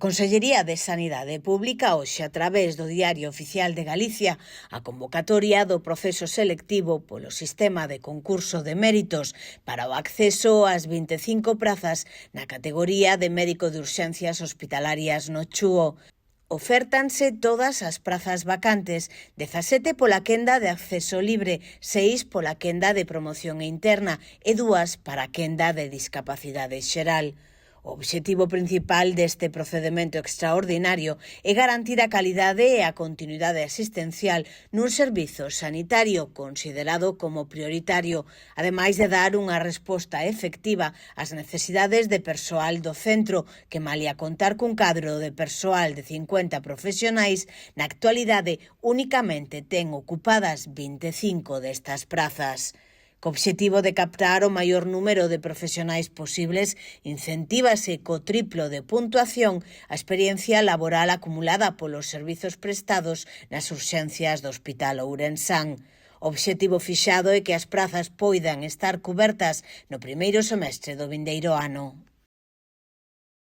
Consellería de Sanidade publica hoxe a través do Diario Oficial de Galicia a convocatoria do proceso selectivo polo sistema de concurso de méritos para o acceso ás 25 prazas na categoría de médico de urxencias hospitalarias no Chúo. Ofértanse todas as prazas vacantes, 17 pola quenda de acceso libre, 6 pola quenda de promoción interna e 2 para a quenda de discapacidade xeral. O obxectivo principal deste procedimento extraordinario é garantir a calidade e a continuidade asistencial nun servizo sanitario considerado como prioritario, ademais de dar unha resposta efectiva ás necesidades de persoal do centro, que malia contar cun cadro de persoal de 50 profesionais, na actualidade únicamente ten ocupadas 25 destas prazas. Co obxectivo de captar o maior número de profesionais posibles, incentívase co triplo de puntuación a experiencia laboral acumulada polos servizos prestados nas urxencias do Hospital Ourensán. O obxectivo fixado é que as prazas poidan estar cubertas no primeiro semestre do vindeiro ano.